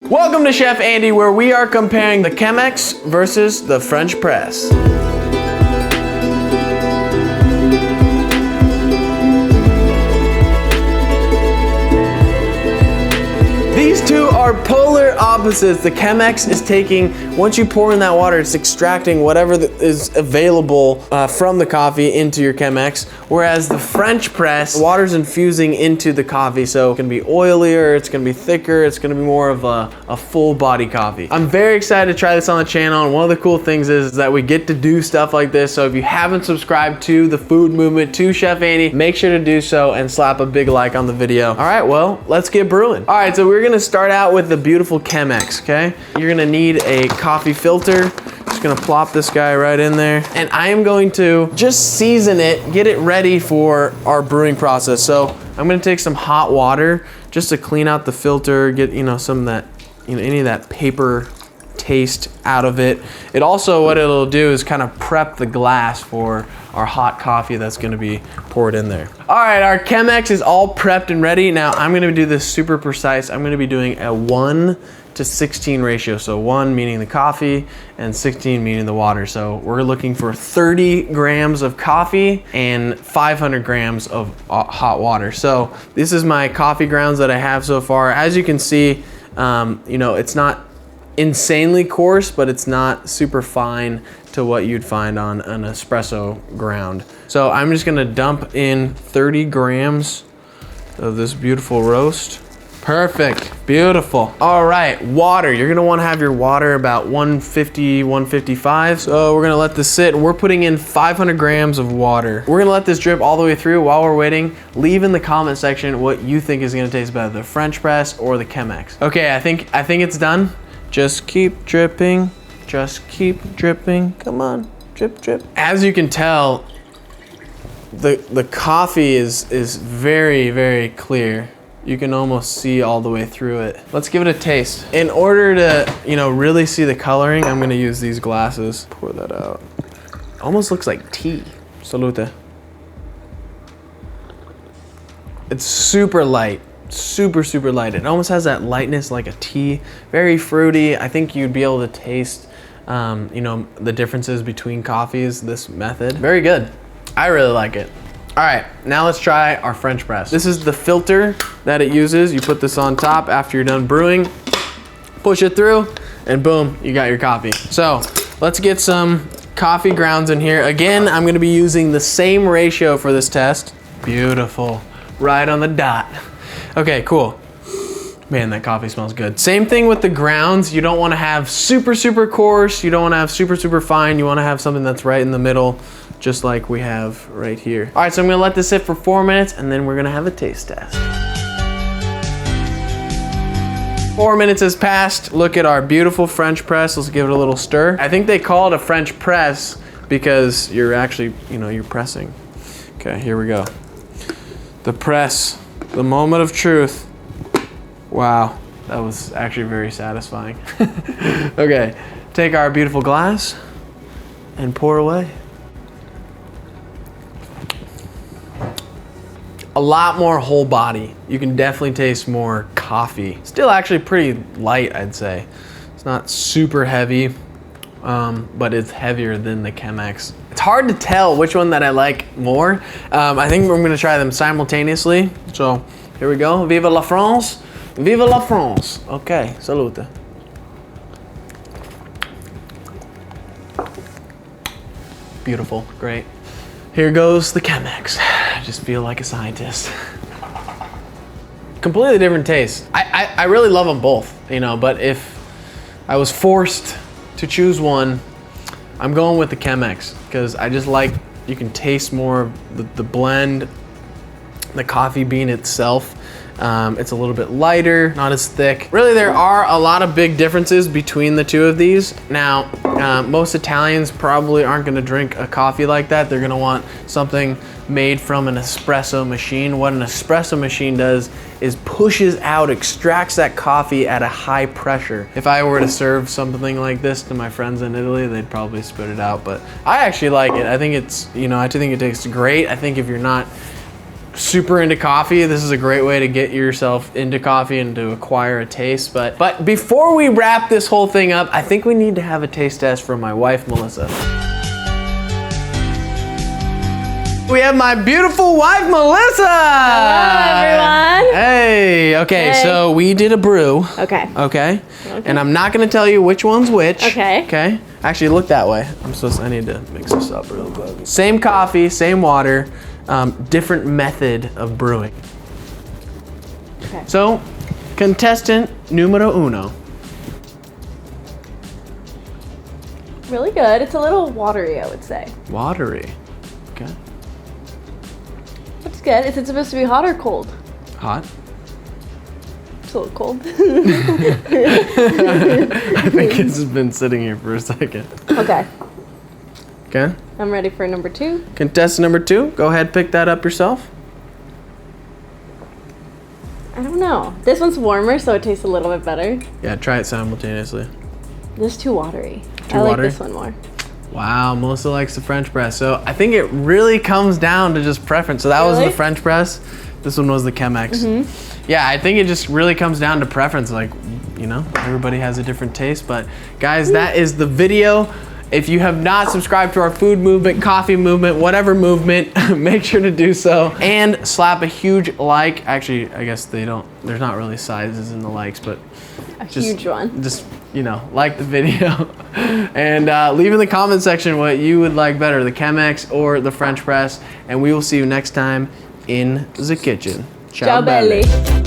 Welcome to Chef Andy, where we are comparing the Chemex versus the French press. These two are polar opposites. The Chemex is taking, once you pour in that water, it's extracting whatever is available from the coffee into your Chemex, whereas the French press, water's infusing into the coffee, so it's gonna be oilier, it's gonna be thicker, it's gonna be more of a full body coffee. I'm very excited to try this on the channel, and one of the cool things is that we get to do stuff like this, so if you haven't subscribed to the food movement, to Chef Andy, make sure to do so and slap a big like on the video. All right, well, let's get brewing. All right, so we're gonna start out with the beautiful Chemex, okay? You're gonna need a coffee filter. Just gonna plop this guy right in there. And I am going to just season it, get it ready for our brewing process. So I'm gonna take some hot water just to clean out the filter, get, some of that, any of that paper taste out of it. It also, what it'll do is kind of prep the glass for our hot coffee that's gonna be poured in there. All right, our Chemex is all prepped and ready. Now I'm gonna do this super precise. I'm gonna be doing a 1:16 ratio. So 1 meaning the coffee and 16 meaning the water. So we're looking for 30 grams of coffee and 500 grams of hot water. So this is my coffee grounds that I have so far. As you can see, it's not insanely coarse, but it's not super fine to what you'd find on an espresso ground. So I'm just gonna dump in 30 grams of this beautiful roast. Perfect, beautiful. All right, water. You're gonna wanna have your water about 150, 155. So we're gonna let this sit. We're putting in 500 grams of water. We're gonna let this drip all the way through. While we're waiting, leave in the comment section what you think is gonna taste better, the French press or the Chemex. Okay, I think it's done. Just keep dripping, just keep dripping. Come on, drip, drip. As you can tell, the coffee is very, very clear. You can almost see all the way through it. Let's give it a taste. In order to, really see the coloring, I'm gonna use these glasses. Pour that out. Almost looks like tea. Salute. It's super light. Super, super light. It almost has that lightness like a tea. Very fruity. I think you'd be able to taste, the differences between coffees, this method. Very good. I really like it. All right, now let's try our French press. This is the filter that it uses. You put this on top after you're done brewing, push it through, and boom, you got your coffee. So let's get some coffee grounds in here. Again, I'm gonna be using the same ratio for this test. Beautiful, right on the dot. Okay, cool. Man, that coffee smells good. Same thing with the grounds. You don't wanna have super, super coarse. You don't wanna have super, super fine. You wanna have something that's right in the middle, just like we have right here. All right, so I'm gonna let this sit for 4 minutes and then we're gonna have a taste test. 4 minutes has passed. Look at our beautiful French press. Let's give it a little stir. I think they call it a French press because you're actually, you're pressing. Okay, here we go. The press, the moment of truth. Wow, that was actually very satisfying. Okay, take our beautiful glass and pour away. A lot more whole body. You can definitely taste more coffee. Still actually pretty light, I'd say. It's not super heavy, but it's heavier than the Chemex. It's hard to tell which one that I like more. I think we're gonna try them simultaneously. So here we go. Vive la France. Vive la France. Okay, salute. Beautiful, great. Here goes the Chemex. I just feel like a scientist. Completely different taste. I really love them both, but if I was forced to choose one, I'm going with the Chemex because I just like, you can taste more of the blend, the coffee bean itself. It's a little bit lighter, not as thick. Really, there are a lot of big differences between the two of these. Now, most Italians probably aren't gonna drink a coffee like that. They're gonna want something made from an espresso machine. What an espresso machine does is pushes out, extracts that coffee at a high pressure. If I were to serve something like this to my friends in Italy, they'd probably spit it out, but I actually like it. I think it's, I think it tastes great. I think if you're not super into coffee, this is a great way to get yourself into coffee and to acquire a taste. But before we wrap this whole thing up, I think we need to have a taste test from my wife, Melissa. We have my beautiful wife, Melissa. Hello, everyone. Hey, okay, Hey. so we did a brew. Okay. And I'm not gonna tell you which one's which. Okay. Okay. Actually, look that way. I need to mix this up real quick. Same coffee, same water, different method of brewing. Okay. So, contestant numero uno. Really good. It's a little watery, I would say. Watery. Okay. It's good. Is it supposed to be hot or cold? Hot. It's a little cold. I think this has been sitting here for a second. Okay. Okay. I'm ready for number 2. Contestant number 2, go ahead, pick that up yourself. I don't know. This one's warmer, so it tastes a little bit better. Yeah, try it simultaneously. This is too watery. Too I like watery? this one more. Wow, Melissa likes the French press. So I think it really comes down to just preference. So that was the Really? French press. This one was the Chemex. Yeah, I think it just really comes down to preference. Like, you know, everybody has a different taste. But guys, that is the video. If you have not subscribed to our food movement, coffee movement, whatever movement, make sure to do so. And slap a huge like. Actually, I guess they don't, there's not really sizes in the likes, but A huge one. just, you know, like the video. And leave in the comment section what you would like better, the Chemex or the French press. And we will see you next time in the kitchen. Ciao belli.